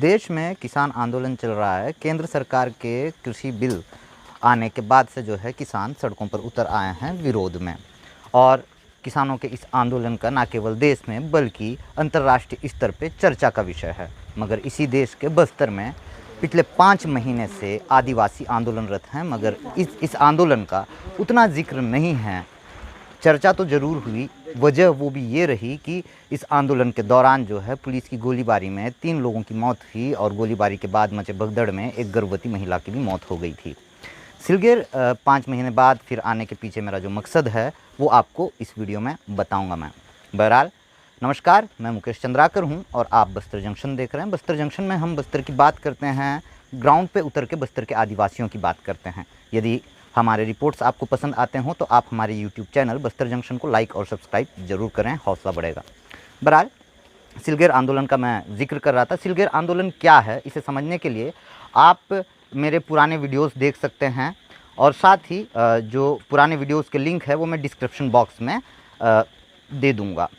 देश में किसान आंदोलन चल रहा है। केंद्र सरकार के कृषि बिल आने के बाद से जो है किसान सड़कों पर उतर आए हैं विरोध में। और किसानों के इस आंदोलन का न केवल देश में बल्कि अंतर्राष्ट्रीय स्तर पर चर्चा का विषय है। मगर इसी देश के बस्तर में पिछले 5 महीने से आदिवासी आंदोलनरत हैं, मगर इस आंदोलन का उतना जिक्र नहीं है। चर्चा तो ज़रूर हुई, वजह वो भी ये रही कि इस आंदोलन के दौरान जो है पुलिस की गोलीबारी में 3 लोगों की मौत हुई और गोलीबारी के बाद मचे भगदड़ में एक गर्भवती महिला की भी मौत हो गई थी। सिलगेर 5 महीने बाद फिर आने के पीछे मेरा जो मकसद है वो आपको इस वीडियो में बताऊंगा मैं। बहरहाल नमस्कार, मैं मुकेश चंद्राकर हूं और आप बस्तर जंक्शन देख रहे हैं। बस्तर जंक्शन में हम बस्तर की बात करते हैं, ग्राउंड पे उतर के बस्तर के आदिवासियों की बात करते हैं। यदि हमारे रिपोर्ट्स आपको पसंद आते हों तो आप हमारे यूट्यूब चैनल बस्तर जंक्शन को लाइक और सब्सक्राइब ज़रूर करें, हौसला बढ़ेगा। बहरहाल सिलगेर आंदोलन का मैं जिक्र कर रहा था। सिलगेर आंदोलन क्या है, इसे समझने के लिए आप मेरे पुराने वीडियोस देख सकते हैं और साथ ही जो पुराने वीडियोस के लिंक है वो मैं डिस्क्रिप्शन बॉक्स में दे दूँगा।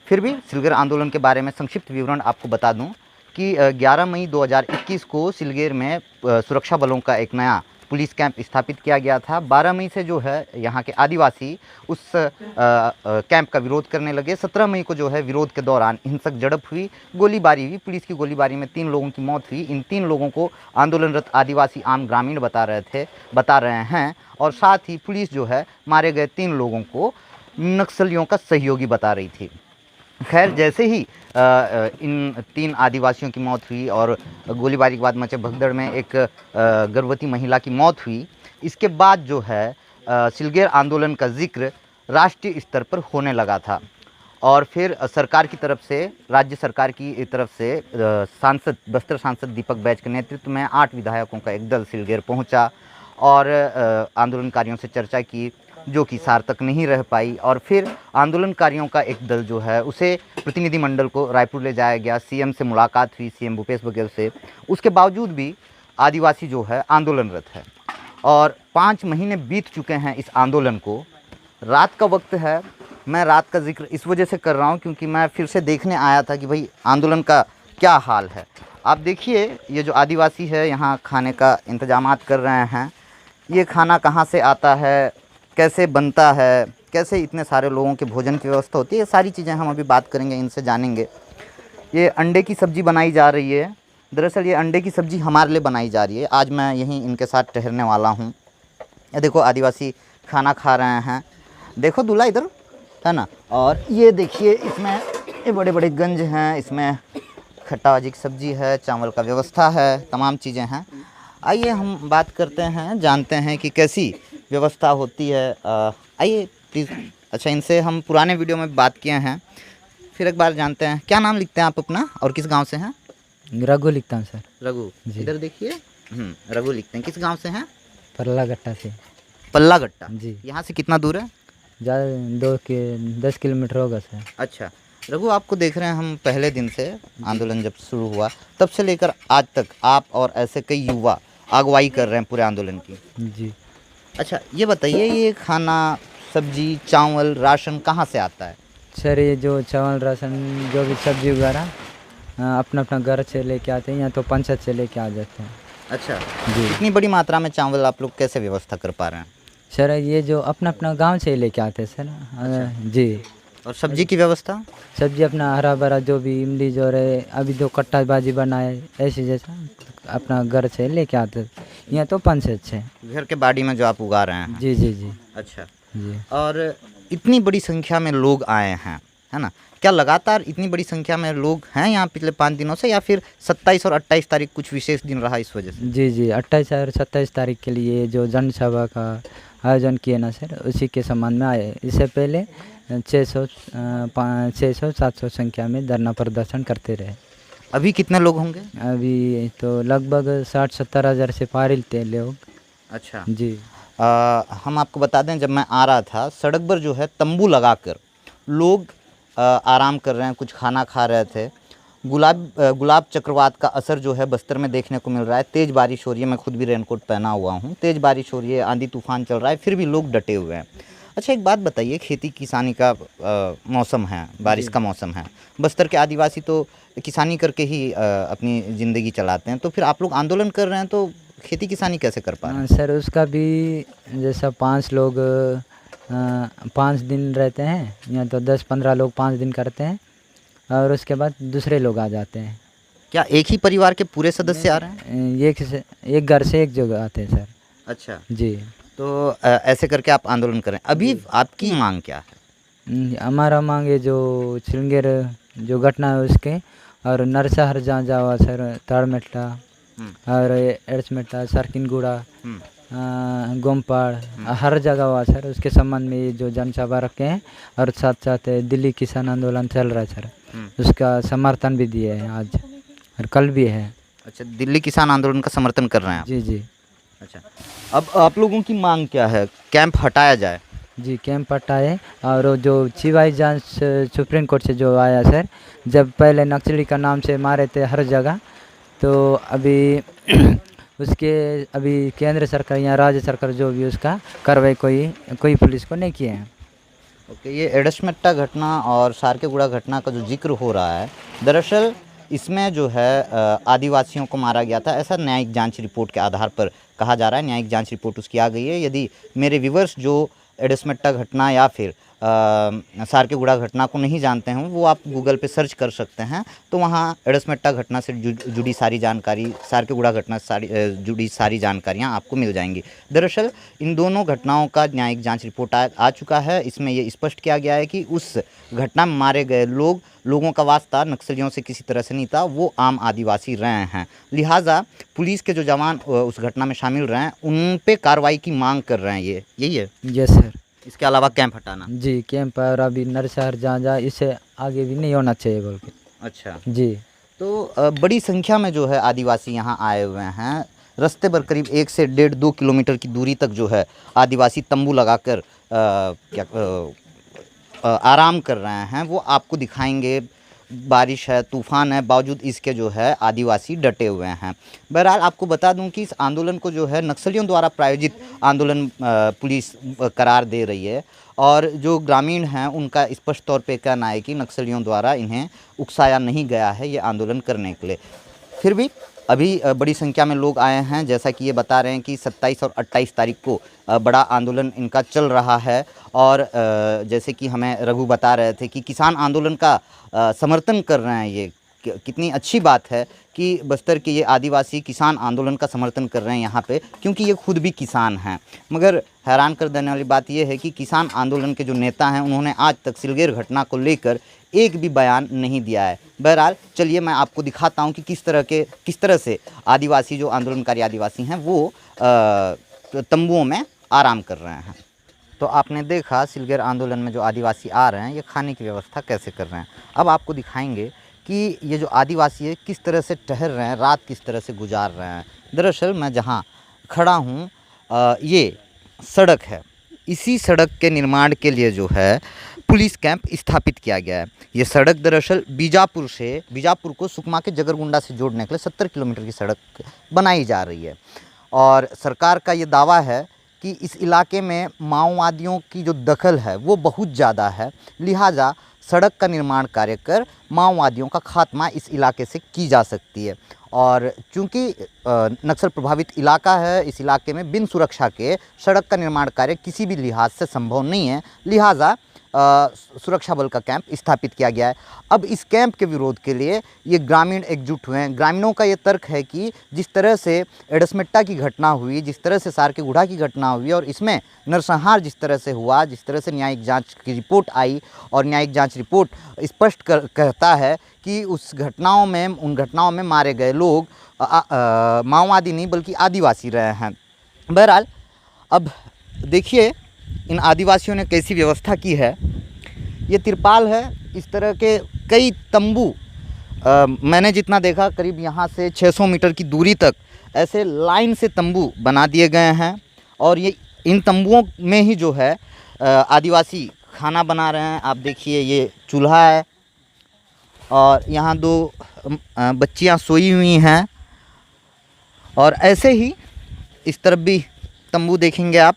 फिर भी सिलगेर आंदोलन के बारे में संक्षिप्त विवरण आपको बता दूं कि 11 मई 2021 को सिलगेर में सुरक्षा बलों का एक नया पुलिस कैंप स्थापित किया गया था। 12 मई से जो है यहाँ के आदिवासी उस कैंप का विरोध करने लगे। 17 मई को जो है विरोध के दौरान हिंसक झड़प हुई, गोलीबारी हुई। पुलिस की गोलीबारी में 3 लोगों की मौत हुई। इन 3 लोगों को आंदोलनरत आदिवासी आम ग्रामीण बता रहे हैं और साथ ही पुलिस जो है मारे गए 3 लोगों को नक्सलियों का सहयोगी बता रही थी। खैर, जैसे ही इन 3 आदिवासियों की मौत हुई और गोलीबारी के बाद मचे भगदड़ में एक गर्भवती महिला की मौत हुई, इसके बाद जो है सिलगेर आंदोलन का जिक्र राष्ट्रीय स्तर पर होने लगा था। और फिर सरकार की तरफ से, राज्य सरकार की तरफ से बस्तर सांसद दीपक बैज के नेतृत्व में 8 विधायकों का एक दल सिलगेर पहुंचा और आंदोलनकारियों से चर्चा की, जो कि सार्थक नहीं रह पाई। और फिर आंदोलनकारियों का एक दल जो है उसे प्रतिनिधिमंडल को रायपुर ले जाया गया। सीएम से मुलाकात हुई, सीएम भूपेश बघेल से। उसके बावजूद भी आदिवासी जो है आंदोलनरत है और 5 महीने बीत चुके हैं इस आंदोलन को। रात का वक्त है, मैं रात का जिक्र इस वजह से कर रहा हूँ क्योंकि मैं फिर से देखने आया था कि भाई आंदोलन का क्या हाल है। आप देखिए, ये जो आदिवासी है यहाँ खाने का इंतजामात कर रहे हैं। ये खाना कहाँ से आता है, कैसे बनता है, कैसे इतने सारे लोगों के भोजन की व्यवस्था होती है, ये सारी चीज़ें हम अभी बात करेंगे, इनसे जानेंगे। ये अंडे की सब्ज़ी बनाई जा रही है। दरअसल ये अंडे की सब्ज़ी हमारे लिए बनाई जा रही है। आज मैं यहीं इनके साथ ठहरने वाला हूँ। ये देखो आदिवासी खाना खा रहे हैं। देखो दूल्हा इधर है ना। और ये देखिए इसमें ये बड़े बड़े गंज हैं, इसमें खट्टाबाजी की सब्ज़ी है, चावल का व्यवस्था है, तमाम चीज़ें हैं। आइए हम बात करते हैं, जानते हैं कि कैसी व्यवस्था होती है। आइए प्लीज़। अच्छा, इनसे हम पुराने वीडियो में बात किए हैं, फिर एक बार जानते हैं। क्या नाम लिखते हैं आप अपना और किस गांव से हैं? रघु लिखता हूँ सर। रघु, इधर देखिए। रघु लिखते हैं। किस गांव से हैं? पल्लागट्टा से। पल्लागट्टा जी। यहाँ से कितना दूर है? ज़्यादा 10 किलोमीटर होगा सर। अच्छा रघु, आपको देख रहे हैं हम पहले दिन से, आंदोलन जब शुरू हुआ तब से लेकर आज तक आप और ऐसे कई युवा अगुवाई कर रहे हैं पूरे आंदोलन की। जी। अच्छा, ये बताइए, ये खाना, सब्जी, चावल, राशन कहाँ से आता है? सर ये जो चावल, राशन, जो भी सब्जी वगैरह अपना अपना घर से लेके आते हैं या तो पंचायत से लेके आ जाते हैं। अच्छा जी। इतनी बड़ी मात्रा में चावल आप लोग कैसे व्यवस्था कर पा रहे हैं? सर ये जो अपना अपना गांव से ही लेके आते हैं सर। अच्छा। जी। और सब्जी की व्यवस्था? सब्जी अपना हरा भरा जो भी इमली जो रहे, अभी जो कट्टाबाजी बनाए ऐसे जैसा अपना घर से लेके आते। यहाँ तो पंचायत से घर के बाड़ी में जो आप उगा रहे हैं? जी जी जी। अच्छा जी। और इतनी बड़ी संख्या में लोग आए हैं, है ना? क्या लगातार इतनी बड़ी संख्या में लोग हैं यहाँ पिछले 5 दिनों से, या फिर 27 और 28 तारीख कुछ विशेष दिन रहा इस वजह से? जी जी, 28 और 27 तारीख के लिए जो जनसभा का आयोजन किया ना सर, उसी के संबंध में आए। इससे पहले 600-700 संख्या में धरना प्रदर्शन करते रहे। अभी कितने लोग होंगे? अभी तो लगभग 60-70 हज़ार से पार ही थे लोग। अच्छा जी। हम आपको बता दें, जब मैं आ रहा था सड़क पर जो है तंबू लगाकर लोग आराम कर रहे हैं, कुछ खाना खा रहे थे। गुलाब चक्रवात का असर जो है बस्तर में देखने को मिल रहा है। तेज़ बारिश हो रही है, मैं खुद भी रेनकोट पहना हुआ हूँ। तेज़ बारिश हो रही है, आंधी तूफान चल रहा है, फिर भी लोग डटे हुए हैं। अच्छा, एक बात बताइए, खेती किसानी का मौसम है, बारिश का मौसम है, बस्तर के आदिवासी तो किसानी करके ही अपनी ज़िंदगी चलाते हैं, तो फिर आप लोग आंदोलन कर रहे हैं तो खेती किसानी कैसे कर पा रहे हाँ हैं? सर, उसका भी जैसा 5 लोग 5 दिन रहते हैं, या तो 10-15 लोग 5 दिन करते हैं और उसके बाद दूसरे लोग आ जाते हैं। क्या एक ही परिवार के पूरे सदस्य आ रहे हैं? एक घर से एक जगह आते हैं सर। अच्छा, जी। तो ऐसे करके आप आंदोलन कर रहे हैं। अभी आपकी मांग क्या है? हमारा मांग है जो सिलंगेर जो घटना है उसके, और नरसहार जहाँ जावा सर, ताड़मेटला हम्म, और एड्समेटला, सरकिनगुड़ा, हम्म, गोमपाड़, हर जगह हुआ सर, उसके संबंध में ये जो जनसभा रखे हैं, और साथ साथ दिल्ली किसान आंदोलन चल रहा है सर, हम्म। उसका समर्थन भी दिए हैं आज और कल भी है। अच्छा, दिल्ली किसान आंदोलन का समर्थन कर रहे हैं आप? जी जी। अच्छा, अब आप लोगों की मांग क्या है? कैंप हटाया जाए? जी, कैंप हटाए, और वो जो चीवाई जांच सुप्रीम कोर्ट से जो आया सर, जब पहले नक्सली का नाम से मारे थे हर जगह, तो अभी उसके अभी केंद्र सरकार या राज्य सरकार जो भी उसका कार्रवाई कोई पुलिस को नहीं किए हैं। ओके, ये एडसमेट्टा घटना और सारकेगुड़ा घटना का जो जिक्र हो रहा है, दरअसल इसमें जो है आदिवासियों को मारा गया था, ऐसा न्यायिक जांच रिपोर्ट के आधार पर कहा जा रहा है। न्यायिक जांच रिपोर्ट उसकी आ गई है। यदि मेरे व्यूवर्स जो एडसमेट्टा घटना या फिर सारकेगुड़ा घटना को नहीं जानते हैं, वो आप गूगल पे सर्च कर सकते हैं, तो वहाँ एडसमेट्टा घटना से जुड़ी सारी जानकारी, सारकेगुड़ा घटना से जुड़ी सारी जानकारियाँ आपको मिल जाएंगी। दरअसल इन दोनों घटनाओं का न्यायिक जांच रिपोर्ट आ चुका है। इसमें ये स्पष्ट किया गया है कि उस घटना में मारे गए लोगों का वास्ता नक्सलियों से किसी तरह से नहीं था, वो आम आदिवासी रहे हैं। लिहाजा पुलिस के जो जवान उस घटना में शामिल रहे हैं, उन पे कार्रवाई की मांग कर रहे हैं। यही है। Yes sir. इसके अलावा कैंप हटाना। जी, कैंप, और अभी नरसहार जहाँ जहाँ, इससे आगे भी नहीं होना चाहिए बोल के। अच्छा, जी। तो बड़ी संख्या में जो है आदिवासी यहाँ आए हुए हैं। रास्ते पर करीब 1 से 1.5-2 किलोमीटर की दूरी तक जो है आदिवासी तंबू लगाकर आराम कर रहे हैं। वो आपको दिखाएंगे। बारिश है, तूफ़ान है, बावजूद इसके जो है आदिवासी डटे हुए हैं। बहरहाल आपको बता दूं कि इस आंदोलन को जो है नक्सलियों द्वारा प्रायोजित आंदोलन पुलिस करार दे रही है, और जो ग्रामीण हैं उनका स्पष्ट तौर पे कहना है कि नक्सलियों द्वारा इन्हें उकसाया नहीं गया है ये आंदोलन करने के लिए। फिर भी अभी बड़ी संख्या में लोग आए हैं। जैसा कि ये बता रहे हैं कि 27 और 28 तारीख को बड़ा आंदोलन इनका चल रहा है, और जैसे कि हमें रघु बता रहे थे कि किसान आंदोलन का समर्थन कर रहे हैं। ये कितनी अच्छी बात है कि बस्तर के ये आदिवासी किसान आंदोलन का समर्थन कर रहे हैं यहाँ पे, क्योंकि ये खुद भी किसान हैं। मगर हैरान कर देने वाली बात यह है कि किसान आंदोलन के जो नेता हैं, उन्होंने आज तक सिलगेर घटना को लेकर एक भी बयान नहीं दिया है। बहरहाल चलिए मैं आपको दिखाता हूँ कि किस तरह से आदिवासी, जो आंदोलनकारी आदिवासी हैं, वो तंबुओं में आराम कर रहे हैं। तो आपने देखा सिलगेर आंदोलन में जो आदिवासी आ रहे हैं, ये खाने की व्यवस्था कैसे कर रहे हैं। अब आपको दिखाएंगे कि ये जो आदिवासी है किस तरह से ठहर रहे हैं, रात किस तरह से गुजार रहे हैं। दरअसल मैं जहाँ खड़ा हूँ, ये सड़क है। इसी सड़क के निर्माण के लिए जो है पुलिस कैंप स्थापित किया गया है। ये सड़क दरअसल बीजापुर को सुकमा के जगरगुंडा से जोड़ने के लिए 70 किलोमीटर की सड़क बनाई जा रही है, और सरकार का ये दावा है कि इस इलाके में माओवादियों की जो दखल है वो बहुत ज़्यादा है। लिहाजा सड़क का निर्माण कार्य कर माओवादियों का खात्मा इस इलाके से की जा सकती है। और चूंकि नक्सल प्रभावित इलाका है, इस इलाके में बिन सुरक्षा के सड़क का निर्माण कार्य किसी भी लिहाज से संभव नहीं है। लिहाजा सुरक्षा बल का कैंप स्थापित किया गया है। अब इस कैंप के विरोध के लिए ये ग्रामीण एकजुट हुए हैं। ग्रामीणों का ये तर्क है कि जिस तरह से एडसमेट्टा की घटना हुई, जिस तरह से सारकेगुड़ा की घटना हुई, और इसमें नरसंहार जिस तरह से हुआ, जिस तरह से न्यायिक जांच की रिपोर्ट आई, और न्यायिक जांच रिपोर्ट स्पष्ट कहता है कि उन घटनाओं में मारे गए लोग माओवादी नहीं बल्कि आदिवासी रहे हैं। बहरहाल अब देखिए इन आदिवासियों ने कैसी व्यवस्था की है। ये तिरपाल है, इस तरह के कई तंबू, मैंने जितना देखा करीब यहाँ से 600 मीटर की दूरी तक ऐसे लाइन से तंबू बना दिए गए हैं, और ये इन तंबुओं में ही जो है आदिवासी खाना बना रहे हैं। आप देखिए ये चूल्हा है, और यहाँ 2 बच्चियाँ सोई हुई हैं, और ऐसे ही इस तरफ भी तंबू देखेंगे आप।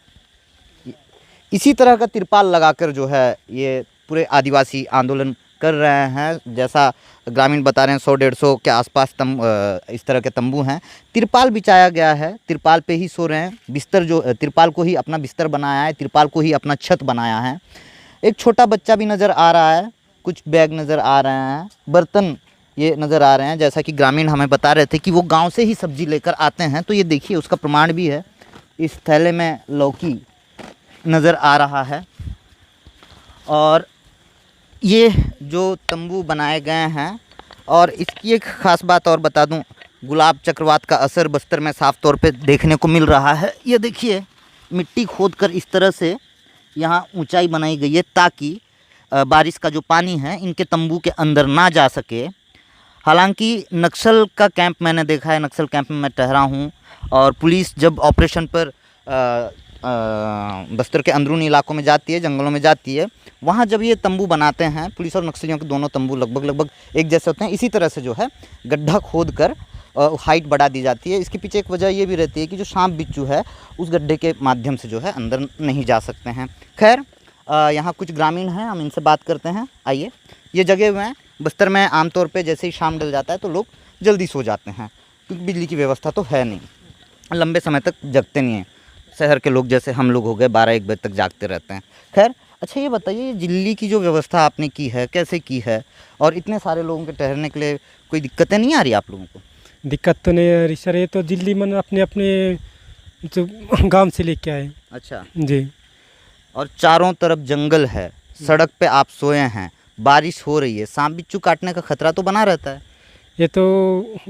इसी तरह का तिरपाल लगाकर जो है ये पूरे आदिवासी आंदोलन कर रहे हैं। जैसा ग्रामीण बता रहे हैं 100-150 के आसपास इस तरह के तंबू हैं। तिरपाल बिछाया गया है, तिरपाल पे ही सो रहे हैं। बिस्तर जो तिरपाल को ही अपना बिस्तर बनाया है, तिरपाल को ही अपना छत बनाया है। एक छोटा बच्चा भी नज़र आ रहा है, कुछ बैग नज़र आ रहे हैं, बर्तन ये नज़र आ रहे हैं। जैसा कि ग्रामीण हमें बता रहे थे कि वो गांव से ही सब्जी लेकर आते हैं, तो ये देखिए उसका प्रमाण भी है। इस थैले में लौकी नज़र आ रहा है। और ये जो तंबू बनाए गए हैं, और इसकी एक ख़ास बात और बता दूं, गुलाब चक्रवात का असर बस्तर में साफ़ तौर पे देखने को मिल रहा है। ये देखिए मिट्टी खोदकर इस तरह से यहाँ ऊंचाई बनाई गई है ताकि बारिश का जो पानी है इनके तंबू के अंदर ना जा सके। हालांकि नक्सल का कैंप मैंने देखा है, नक्सल कैंप में मैं ठहरा हूँ, और पुलिस जब ऑपरेशन पर बस्तर के अंदरूनी इलाकों में जाती है, जंगलों में जाती है, वहाँ जब ये तंबू बनाते हैं, पुलिस और नक्सलियों के दोनों तंबू लगभग एक जैसे होते हैं। इसी तरह से जो है गड्ढा खोद कर हाइट बढ़ा दी जाती है। इसके पीछे एक वजह ये भी रहती है कि जो सांप बिच्छू है उस गड्ढे के माध्यम से जो है अंदर नहीं जा सकते हैं। खैर यहाँ कुछ ग्रामीण हैं, हम इनसे बात करते हैं। आइए, ये जगे हुए हैं। बस्तर में आमतौर पे जैसे ही शाम ढल जाता है तो लोग जल्दी सो जाते हैं, क्योंकि बिजली की व्यवस्था तो है नहीं, लंबे समय तक जगते नहीं हैं। शहर के लोग जैसे हम लोग हो गए 12-1 बजे तक जागते रहते हैं। खैर, अच्छा ये बताइए, दिल्ली की जो व्यवस्था आपने की है कैसे की है, और इतने सारे लोगों के ठहरने के लिए कोई दिक्कतें नहीं आ रही आप लोगों को? दिक्कत तो नहीं आ रही सर, ये तो दिल्ली मन अपने अपने जो गांव से लेके आए। अच्छा जी। और चारों तरफ जंगल है, सड़क पे आप सोए हैं, बारिश हो रही है, सांप बिच्छू काटने का खतरा तो बना रहता है। ये तो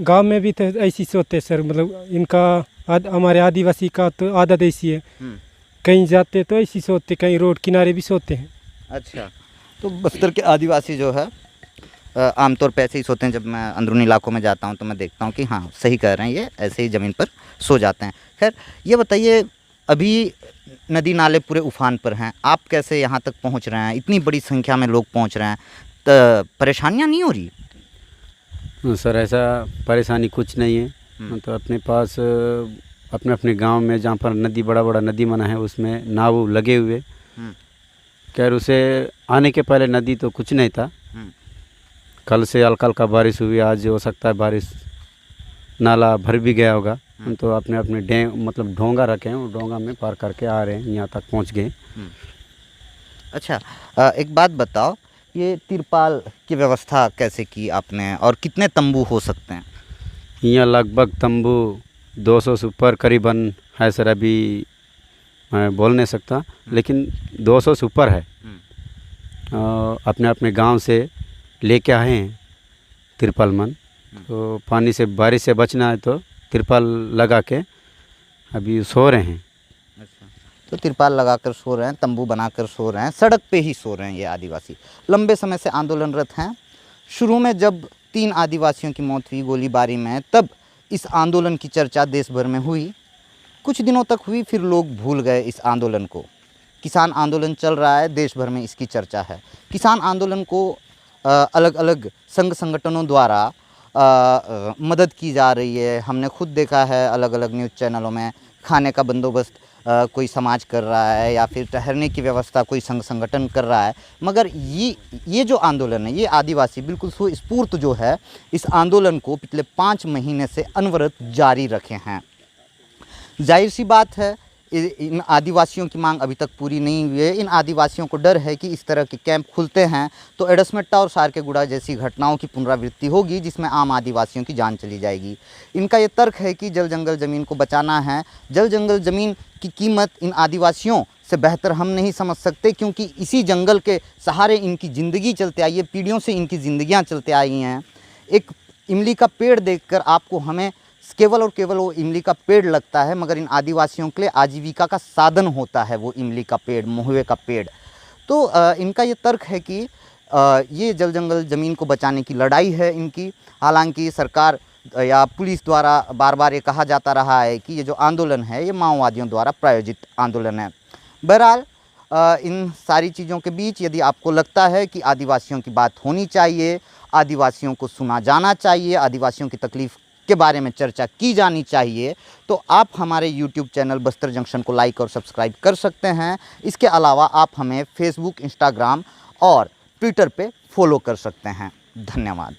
गांव में भी तो ऐसी सोते सर, मतलब इनका हमारे आदिवासी का तो आदत ऐसी है, कहीं जाते तो ऐसी सोते, कहीं रोड किनारे भी सोते हैं। अच्छा, तो बस्तर के आदिवासी जो है आमतौर पे ऐसे ही सोते हैं। जब मैं अंदरूनी इलाकों में जाता हूँ तो मैं देखता हूँ कि हाँ सही कह रहे हैं, ये ऐसे ही ज़मीन पर सो जाते हैं। खैर, ये बताइए, अभी नदी नाले पूरे उफान पर हैं, आप कैसे यहाँ तक पहुँच रहे हैं? इतनी बड़ी संख्या में लोग पहुँच रहे हैं, तो परेशानियाँ नहीं हो रही? सर ऐसा परेशानी कुछ नहीं है। तो अपने पास अपने अपने गांव में जहाँ पर नदी बड़ा नदी बना है उसमें नाव लगे हुए। खैर, उसे आने के पहले नदी तो कुछ नहीं था। कल से हल्का हल्का बारिश हुई, आज हो सकता है बारिश नाला भर भी गया होगा। हम तो अपने अपने मतलब ढोंगा रखे हैं, वो ढोंगा में पार करके आ रहे हैं, यहाँ तक पहुँच गए। अच्छा, एक बात बताओ, ये तिरपाल की व्यवस्था कैसे की आपने, और कितने तंबू हो सकते हैं? यहाँ लगभग तंबू 200 से ऊपर करीबन है सर। अभी मैं बोल नहीं सकता, लेकिन 200 से ऊपर है। अपने अपने गांव से लेके आए हैं तिरपाल मन। तो पानी से, बारिश से बचना है तो तिरपाल लगा के अभी सो रहे हैं। अच्छा, तो तिरपाल लगाकर सो रहे हैं, तंबू बनाकर सो रहे हैं, सड़क पे ही सो रहे हैं ये आदिवासी। लंबे समय से आंदोलनरत हैं। शुरू में जब 3 आदिवासियों की मौत हुई गोलीबारी में, तब इस आंदोलन की चर्चा देश भर में हुई। कुछ दिनों तक हुई, फिर लोग भूल गए इस आंदोलन को। किसान आंदोलन चल रहा है, देश भर में इसकी चर्चा है। किसान आंदोलन को अलग अलग संघ संगठनों द्वारा मदद की जा रही है। हमने खुद देखा है अलग अलग न्यूज़ चैनलों में, खाने का बंदोबस्त कोई समाज कर रहा है, या फिर ठहरने की व्यवस्था कोई संघ संगठन कर रहा है। मगर ये जो आंदोलन है, ये आदिवासी बिल्कुल सुस्फूर्त जो है, इस आंदोलन को पिछले 5 महीने से अनवरत जारी रखे हैं। जाहिर सी बात है, इन आदिवासियों की मांग अभी तक पूरी नहीं हुई है। इन आदिवासियों को डर है कि इस तरह के कैंप खुलते हैं तो एडसमेट्टा और सारकेगुड़ा जैसी घटनाओं की पुनरावृत्ति होगी, जिसमें आम आदिवासियों की जान चली जाएगी। इनका ये तर्क है कि जल जंगल ज़मीन को बचाना है। जल जंगल ज़मीन की कीमत इन आदिवासियों से बेहतर हम नहीं समझ सकते, क्योंकि इसी जंगल के सहारे इनकी ज़िंदगी चलते आई है, पीढ़ियों से इनकी ज़िंदगियाँ चलते आई हैं। एक इमली का पेड़ देखकर आपको हमें केवल और केवल वो इमली का पेड़ लगता है, मगर इन आदिवासियों के लिए आजीविका का साधन होता है वो इमली का पेड़, महुए का पेड़। तो इनका ये तर्क है कि ये जल जंगल ज़मीन को बचाने की लड़ाई है इनकी। हालांकि सरकार या पुलिस द्वारा बार बार ये कहा जाता रहा है कि ये जो आंदोलन है ये माओवादियों द्वारा प्रायोजित आंदोलन है। बहरहाल, इन सारी चीज़ों के बीच यदि आपको लगता है कि आदिवासियों की बात होनी चाहिए, आदिवासियों को सुना जाना चाहिए, आदिवासियों की तकलीफ़ के बारे में चर्चा की जानी चाहिए तो आप हमारे YouTube चैनल बस्तर जंक्शन को लाइक और सब्सक्राइब कर सकते हैं। इसके अलावा आप हमें फेसबुक, इंस्टाग्राम और ट्विटर पे फॉलो कर सकते हैं। धन्यवाद।